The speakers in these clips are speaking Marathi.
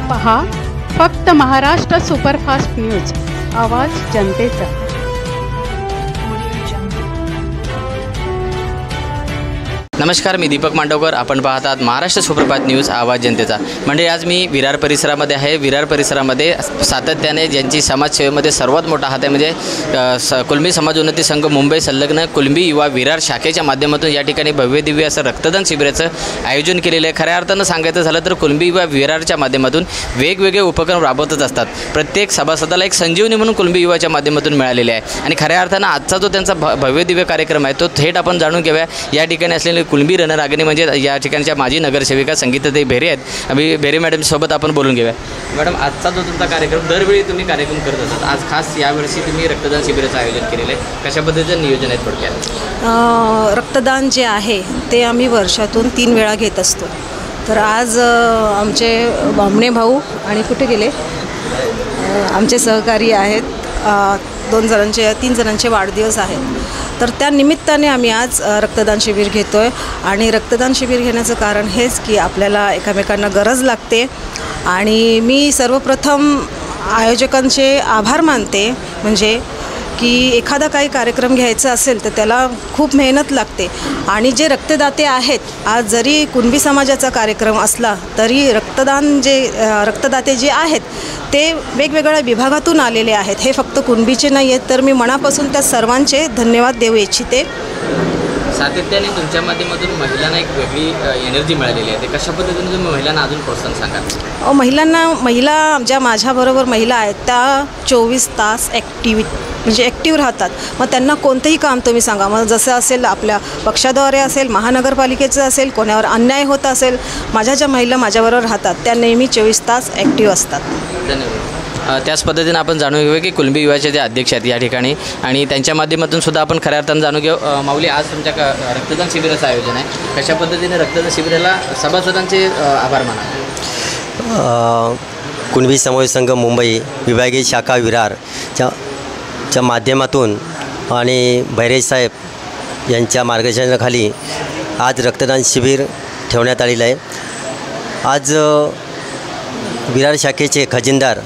पहा फक्त महाराष्ट्र सुपरफास्ट न्यूज, आवाज जनतेचा। नमस्कार, मी दीपक मांडवकर। आपण पाहत आहात महाराष्ट्र सुपरफास्ट न्यूज, आवाज जनतेचा। म्हणजे आज मी विरार परिसरामध्ये आहे। विरार परिसरामध्ये सातत्याने ज्यांची समाजसेवेमध्ये सर्वात मोठा हात आहे म्हणजे कुणबी समाज उन्नती संघ मुंबई संलग्न कुणबी युवा विरार शाखेच्या माध्यमातून या ठिकाणी भव्य दिव्य असं रक्तदान शिबिराचं आयोजन केलेलं आहे। खऱ्या अर्थानं सांगायचं झालं तर कुणबी युवा विरारच्या माध्यमातून वेगवेगळे उपक्रम राबवतच असतात। प्रत्येक सभासदाला एक संजीवनी म्हणून कुणबी युवाच्या माध्यमातून मिळालेले आहे आणि खऱ्या अर्थानं आजचा जो त्यांचा भव्य दिव्य कार्यक्रम आहे तो थेट आपण जाणून घेऊया। या ठिकाणी असलेले कुणबी रणरागिणी म्हणजे या ठिकाणच्या माजी नगरसेविका संगीताताई बेहरे आहेत। आम्ही बेहरे मॅडमसोबत आपण बोलून घेऊया। मॅडम, आजचा जो तुमचा कार्यक्रम दरवेळी तुम्ही कार्यक्रम करत असतात, आज खास यावर्षी तुम्ही रक्तदान शिबिराचं आयोजन केलेलं आहे, कशा पद्धतीचं नियोजन आहे थोडक्यात? रक्तदान जे आहे ते आम्ही वर्षातून 3 वेळा घेत असतो। तर आज आमचे बामणे भाऊ आणि कुठे गेले आमचे सहकारी आहेत, 3 जणांचे वाढदिवस आहेत। तर त्या निमित्ताने आम्ही आज रक्तदान शिबिर घेतो आहे आणि रक्तदान शिबिर घेण्याचं कारण हेच की आपल्याला एकमेकांना गरज लागते। आणि मी सर्वप्रथम आयोजकांचे आभार मानते, म्हणजे की एखादा काही कार्यक्रम घ्यायचा असेल तर त्याला खूप मेहनत लागते आणि जे रक्तदाते आहेत, आज जरी कुणबी समाजाचा कार्यक्रम असला तरी रक्तदाते जे आहेत ते वेगवेगळ्या विभागातून आलेले आहेत। हे फक्त कुणबीचे नाही आहेत। तर मी मनापासून त्या सर्वांचे धन्यवाद देऊ इच्छिते। सातत्याने तुमच्या माध्यमातून महिलांना एक वेगळी एनर्जी मिळालेली आहे, ते कशा पद्धतीने तुम्ही महिलांना अजून प्रोत्साहन सांगा? महिला ज्या माझ्याबरोबर महिला आहेत त्या 24 तास ॲक्टिव्ह राहतात। मग त्यांना कोणतंही काम तुम्ही सांगा, मग जसं असेल आपल्या पक्षाद्वारे असेल, महानगरपालिकेचं असेल, कोणावर अन्याय होत असेल, माझ्या ज्या महिला माझ्याबरोबर राहतात त्या नेहमी 24 तास ॲक्टिव्ह असतात। धन्यवाद। त्याच पद्धतीने आपण जाणून घेऊया की कुणबी युवाचे जे अध्यक्ष आहेत या ठिकाणी आणि त्यांच्या माध्यमातून सुद्धा आपण खऱ्या अर्थानं जाणून घेऊ। माऊली, आज तुमच्या रक्तदान शिबिराचं आयोजन आहे, कशा पद्धतीने रक्तदान शिबिराला सभासदांचे आभार माना? कुणबी समाज संघ मुंबई विभागीय शाखा विरारच्या माध्यमातून आणि बेहरे साहेब यांच्या मार्गदर्शनाखाली आज रक्तदान शिबिर ठेवण्यात आलेलं आहे। आज विरार शाखेचे खजिनदार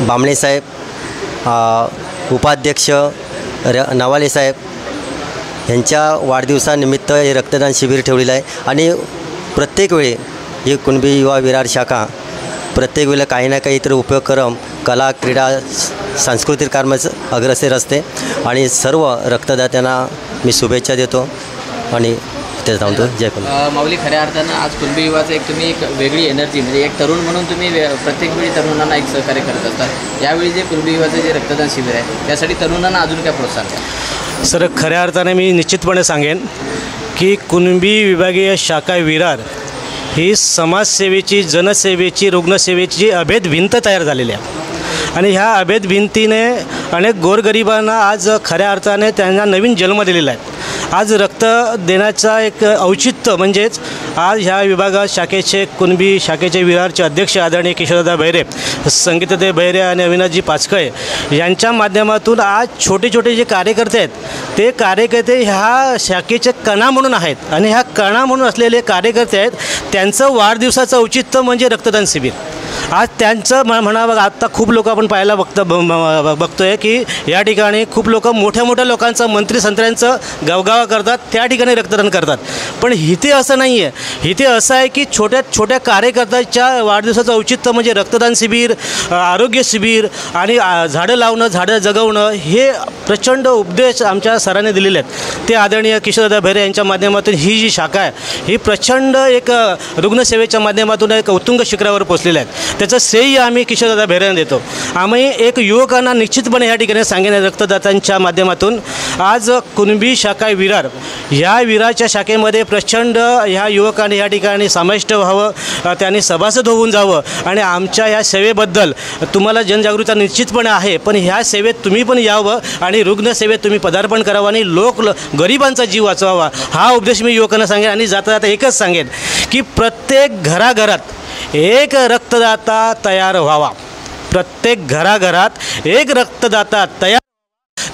बामणे साहेब, उपाध्यक्ष नवाले साहेब यांच्या वाढदिवसानिमित्त हे रक्तदान शिबिर ठेवलेलं आहे आणि प्रत्येक वेळी ही कुणबी युवा विरार शाखा प्रत्येक वेळेला काही ना काही इतर उपक्रम, कला, क्रीडा, सांस्कृतिक कामाचं अग्रेसर असते आणि सर्व रक्तदात्यांना मी शुभेच्छा देतो आणि ते सांगतो जय कुणबी। माऊली, खऱ्या अर्थानं आज कुणबी युवाचं एक वेगळी एनर्जी म्हणजे एक तरुण म्हणून तुम्ही प्रत्येक वेळी तरुणांना एक सहकार्य करत असतात। यावेळी जे कुणबी युवाचं जे रक्तदान शिबिर आहे त्यासाठी तरुणांना अजून काय प्रोत्साहन आहे? सर, खऱ्या अर्थाने मी निश्चितपणे सांगेन की कुणबी विभागीय शाखा विरार ही समाजसेवेची, जनसेवेची, रुग्णसेवेची अभेद भिंत तयार झालेली आहे आणि ह्या अभेद भिंतीने अनेक गोरगरिबांना आज खऱ्या अर्थाने त्यांना नवीन जन्म दिलेला आहे। आज रक्त देण्याचा एक औचित्य म्हणजेच आज ह्या विभागात शाखेचे कुणबी शाखेचे विरारचे अध्यक्ष आदरणीय किशोरदादा बेहरे, संगीताताई बेहरे आणि अविनाशजी पाचकळे यांच्या माध्यमातून आज छोटे छोटे जे कार्यकर्ते आहेत ते कार्यकर्ते ह्या शाखेचे कणा म्हणून आहेत आणि ह्या कणा म्हणून असलेले कार्यकर्ते आहेत, त्यांचं वाढदिवसाचं औचित्य म्हणजे रक्तदान शिबिर। आज त्यांचं म्हणावं, आत्ता खूप लोक आपण पाहायला बघतोय की या ठिकाणी खूप लोक मोठ्या मोठ्या लोकांचं, मंत्री संत्र्यांचं गावगावा करतात, त्या ठिकाणी रक्तदान करतात। पण इथे असं नाही आहे। इथे असं आहे की छोट्या छोट्या कार्यकर्त्याच्या वाढदिवसाचं औचित्य म्हणजे रक्तदान शिबिर, आरोग्य शिबिर आणि झाडं लावणं, झाडं जगवणं, हे प्रचंड उपदेश आमच्या सरांनी दिलेले आहेत। ते आदरणीय किशोरदादा बेहरे यांच्या माध्यमातून ही जी शाखा आहे ही प्रचंड एक रुग्णसेवेच्या माध्यमातून एक उत्तुंग शिखरावर पोचलेल्या आहेत। त्याचं श्रेय आम्ही किशोरदादा बेहरेंना देतो। आम्ही एक युवकांना निश्चितपणे या ठिकाणी सांगेन, रक्तदात्यांच्या माध्यमातून आज कुणबी शाखा विरार ह्या विरारच्या शाखेमध्ये प्रचंड ह्या युवकांनी या ठिकाणी समाविष्ट व्हावं, त्यांनी सभासद होऊन जावं आणि आमच्या ह्या सेवेबद्दल तुम्हाला जनजागृती निश्चितपणे आहे, पण ह्या सेवेत तुम्ही पण यावं आणि रुग्णसेवेत तुम्ही पदार्पण करावं आणि गरिबांचा जीव वाचवावा, हा उपदेश मी युवकांना सांगेन। आणि जाता जाता एकच सांगेन की प्रत्येक घराघरात एक रक्तदाता तयार व्हावा, प्रत्येक घराघरात एक रक्तदाता तयार,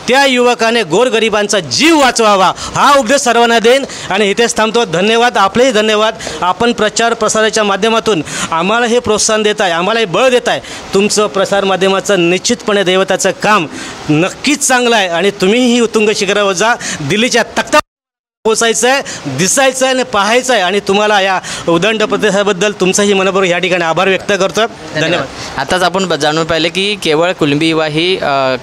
त्या युवकाने गोरगरिबांचा जीव वाचवावा हा उपदेश सर्वांना देईन आणि इथेच थांबतो. धन्यवाद. आपलेही धन्यवाद. आपण प्रचार प्रसाराच्या माध्यमातून आम्हाला हे प्रोत्साहन देत आहे, आम्हाला हे बळ देत आहे. तुमचं प्रसारमाध्यमाचं निश्चितपणे दैवताचं काम नक्कीच चांगलं आहे आणि तुम्हीही उत्तुंग शिखरावर जा. दिल्लीच्या तख्ता पोचायचं आहे, दिसायचं आहे आणि पाहायचं आहे आणि तुम्हाला या उदंड प्रतिसादाबद्दल तुमचाही मनपूर्वक या ठिकाणी आभार व्यक्त करतो. धन्यवाद. आताच आपण जाणून पाहिले की केवळ कुणबी युवा ही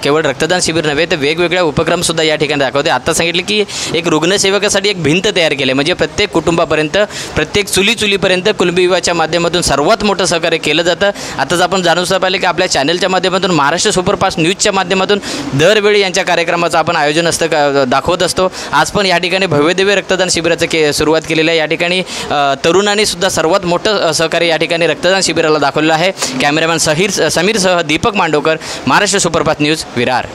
केवळ रक्तदान शिबिर नव्हे तर वेगवेगळ्या उपक्रमसुद्धा या ठिकाणी दाखवते. आता सांगितले की एक रुग्णसेवकासाठी एक भिंत तयार केली, म्हणजे प्रत्येक कुटुंबापर्यंत प्रत्येक चुलीपर्यंत कुणबी युवाच्या माध्यमातून सर्वात मोठं सहकार्य केलं जातं. आताच आपण जाणून सुद्धा पाहिले की आपल्या चॅनलच्या माध्यमातून महाराष्ट्र सुपरफास्ट न्यूजच्या माध्यमातून दरवेळी यांच्या कार्यक्रमाचं आपण आयोजन दाखवत असतो. आज पण या ठिकाणी भव्यदिव्य रक्तदान शिबिराचं सुरुवात केलेलं आहे. या ठिकाणी तरुणांनी सुद्धा सर्वात मोठं सहकार्य या ठिकाणी रक्तदान शिबिराला दाखवलेलं आहे. कॅमेरामॅन समीरसह दीपक मांडवकर, महाराष्ट्र सुपरफास्ट न्यूज, विरार.